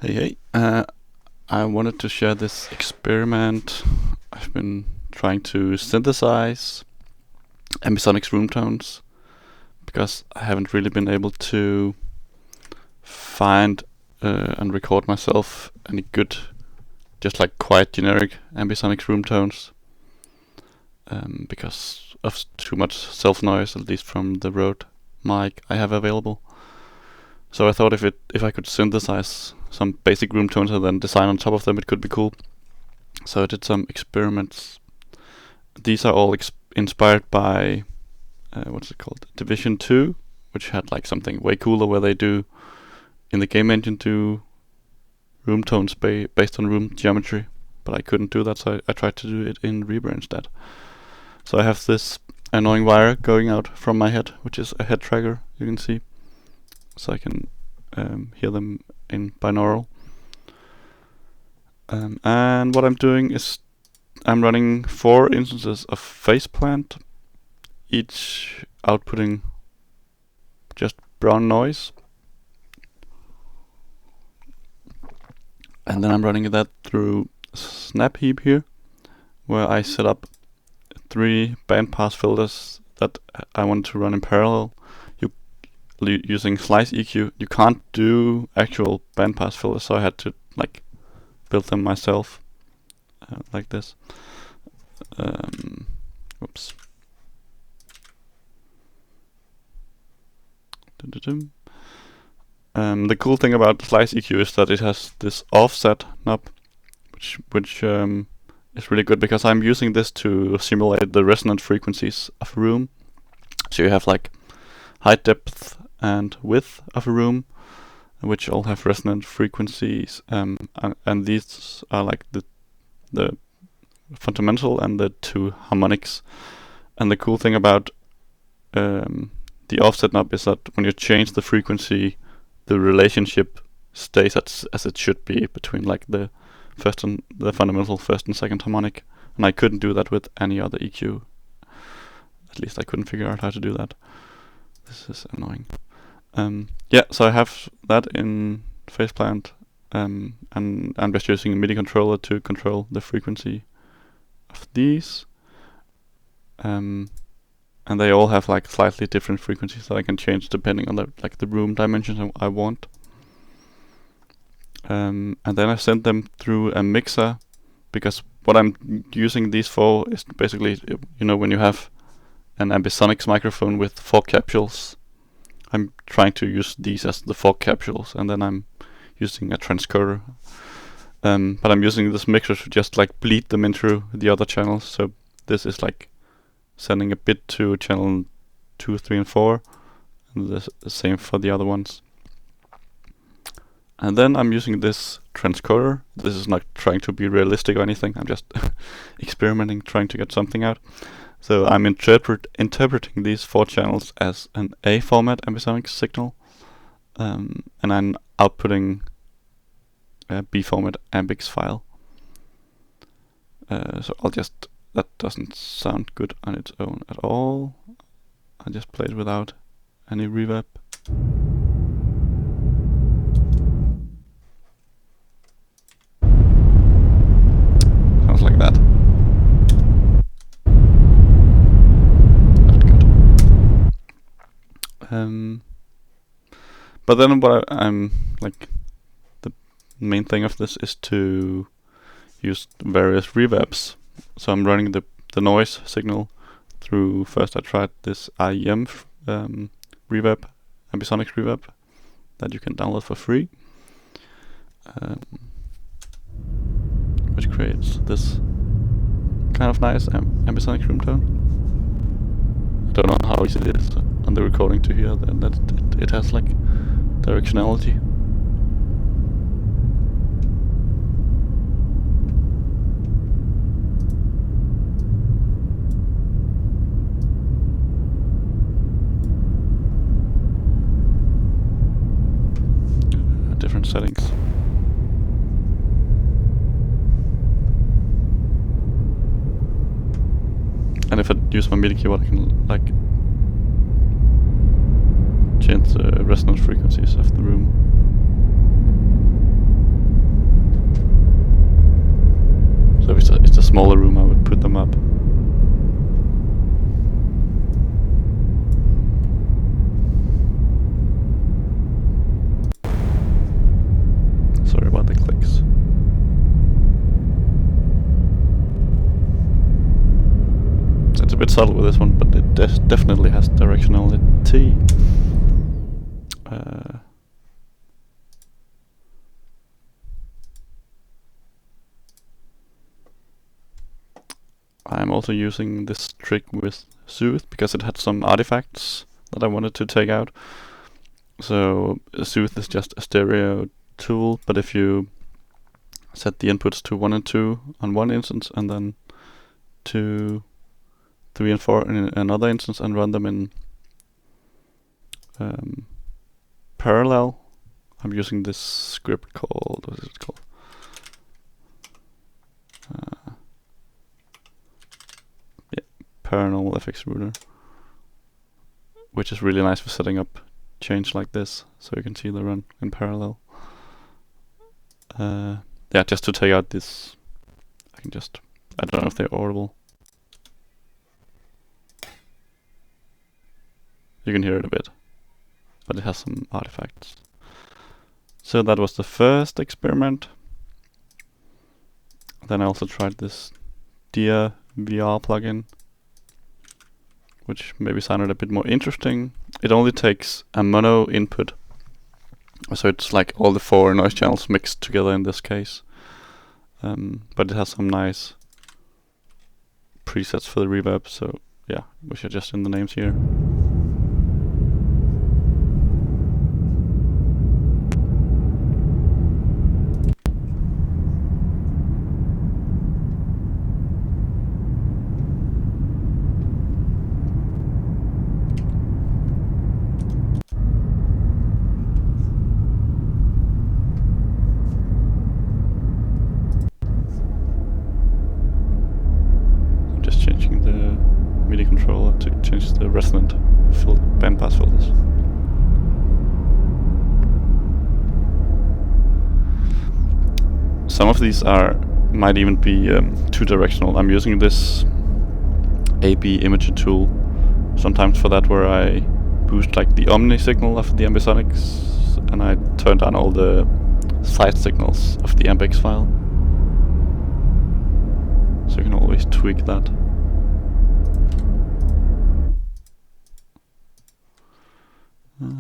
Hey, hey. I wanted to share this experiment. I've been trying to synthesize Ambisonics room tones because I haven't really been able to find and record myself any good, just like quite generic Ambisonics room tones because of too much self noise, at least from the Rode mic I have available. So I thought if I could synthesize some basic room tones and then design on top of them, it could be cool. So I did some experiments. These are all inspired by what's it called, Division 2, which had like something way cooler where they do in the game engine do room tones based on room geometry, but I couldn't do that, so I tried to do it in Reaper instead. So I have this annoying wire going out from my head, which is a head tracker, you can see, so I can hear them in binaural. And what I'm doing is I'm running 4 instances of faceplant, each outputting just brown noise. And then I'm running that through Snap Heap here, where I set up 3 bandpass filters that I want to run in parallel. Using Slice EQ, you can't do actual bandpass filters, so I had to like build them myself, like this. Whoops. The cool thing about Slice EQ is that it has this offset knob, which is really good because I'm using this to simulate the resonant frequencies of a room. So you have like height, depth, and width of a room, which all have resonant frequencies, and these are like the fundamental and the 2 harmonics. And the cool thing about the offset knob is that when you change the frequency, the relationship stays as it should be between like the fundamental first and second harmonic, and I couldn't do that with any other EQ. At least I couldn't figure out how to do that. This is annoying. Yeah, so I have that in faceplant, and I'm just using a MIDI controller to control the frequency of these. And they all have like slightly different frequencies that I can change depending on the room dimensions I want. And then I send them through a mixer, because what I'm using these for is basically, when you have an Ambisonics microphone with 4 capsules, I'm trying to use these as the 4 capsules, and then I'm using a transcoder. But I'm using this mixer to just like bleed them into the other channels. So this is like sending a bit to channel 2, 3, and 4, and the same for the other ones. And then I'm using this transcoder. This is not trying to be realistic or anything. I'm just experimenting, trying to get something out. So I'm interpreting these 4 channels as an A format Ambisonics signal, and I'm outputting a B format Ambix file. So that doesn't sound good on its own at all. I just play it without any reverb. Sounds like that. Not good. But then what I'm like, the main thing of this is to use various reverbs. So I'm running the noise signal through. First I tried this IEM reverb, Ambisonics reverb, that you can download for free, which creates this kind of nice Ambisonics room tone. I don't know how easy it is on the recording to hear that it has like directionality. Different settings. And if I use my MIDI keyboard, I can like change the resonance frequencies of the room. smaller room, I would put them up. Sorry about the clicks. It's a bit subtle with this one, but it definitely has directionality. I'm also using this trick with Soothe because it had some artifacts that I wanted to take out. So Soothe is just a stereo tool, but if you set the inputs to 1 and 2 on one instance and then 2, 3 and 4 in another instance and run them in parallel, I'm using this script called, what is it called? Paranormal FX Router, which is really nice for setting up change like this, so you can see the run in parallel. Yeah, just to take out this, I don't know if they're audible. You can hear it a bit, but it has some artifacts. So that was the first experiment. Then I also tried this Dia VR plugin, which maybe sounded a bit more interesting. It only takes a mono input, so it's like all the 4 noise channels mixed together in this case. But it has some nice presets for the reverb, so yeah, which are just in the names here. To change the resonant bandpass filters. Some of these might even be 2-directional. I'm using this AB imager tool sometimes for that, where I boost like the omni signal of the Ambisonics, and I turn down all the side signals of the Ambix file. So you can always tweak that. Yeah.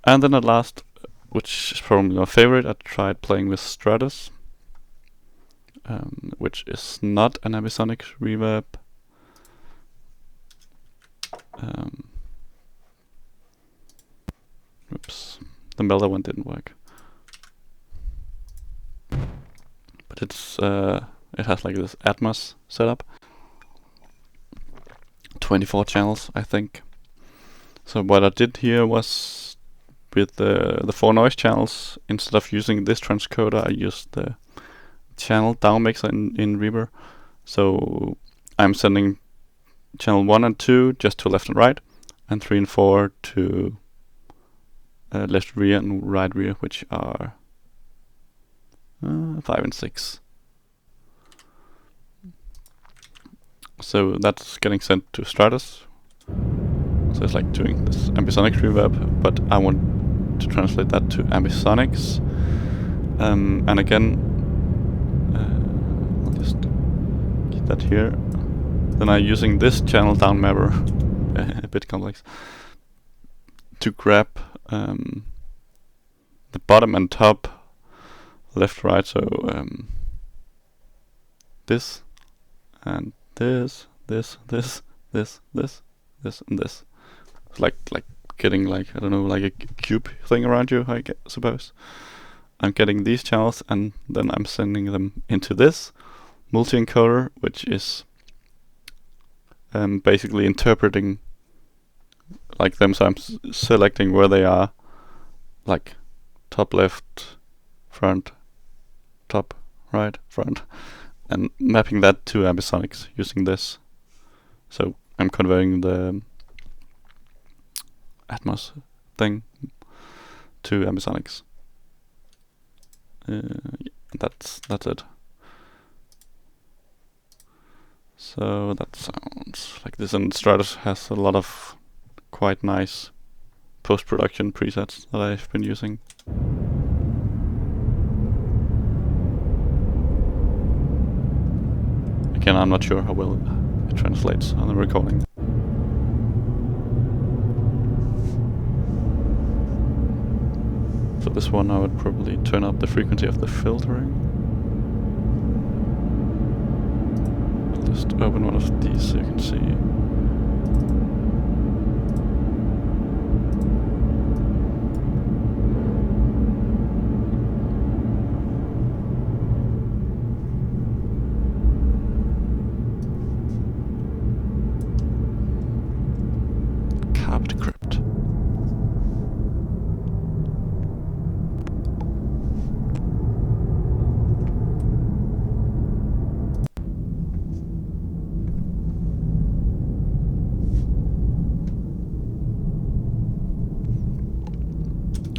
And then at last, which is probably my favorite, I tried playing with Stratus, which is not an Ambisonics reverb. Oops, the melder one didn't work. But it's it has like this Atmos setup, 24 channels, I think. So what I did here was, with the 4 noise channels, instead of using this transcoder, I used the channel down mixer in Reaper. So I'm sending channel 1 and 2 just to left and right, and 3 and 4 to left rear and right rear, which are 5 and 6. So that's getting sent to Stratus. So it's like doing this Ambisonics reverb, but I want to translate that to Ambisonics. And again, I'll just get that here. Then I'm using this channel down mapper, a bit complex, to grab the bottom and top, left, right. So this and this, this, and this. It's like getting like, I don't know, like a cube thing around you, I suppose. I'm getting these channels and then I'm sending them into this multi-encoder, which is basically interpreting like them. So I'm selecting where they are, like top left, front, top right, front, and mapping that to Ambisonics using this. So I'm converting the Atmos thing to Ambisonics. Yeah, that's it. So that sounds like this, and Stratus has a lot of quite nice post-production presets that I've been using. Again, I'm not sure how well it translates on the recording. For this one I would probably turn up the frequency of the filtering. I'll just open one of these so you can see. Carpet crypt.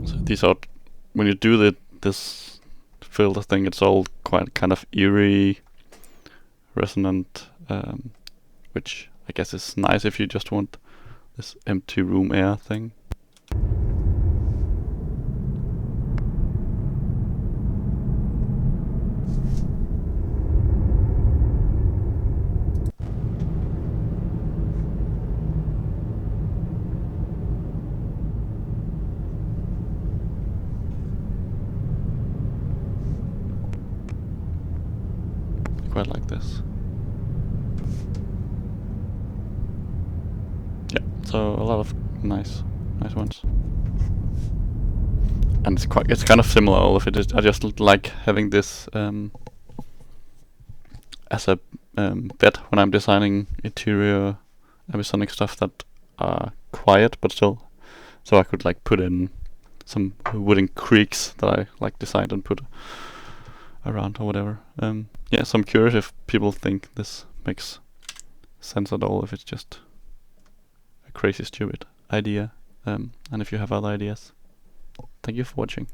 So these are, when you do this filter thing, it's all quite kind of eerie, resonant, which I guess is nice if you just want this empty room air thing. I quite like this. Yeah, so a lot of nice ones. And it's kind of similar, all of it. I just like having this as a bed when I'm designing interior Ambisonic stuff that are quiet but still, so I could like put in some wooden creaks that I like designed and put around or whatever. Yeah, so I'm curious if people think this makes sense at all, if it's just a crazy stupid idea, and if you have other ideas. Thank you for watching.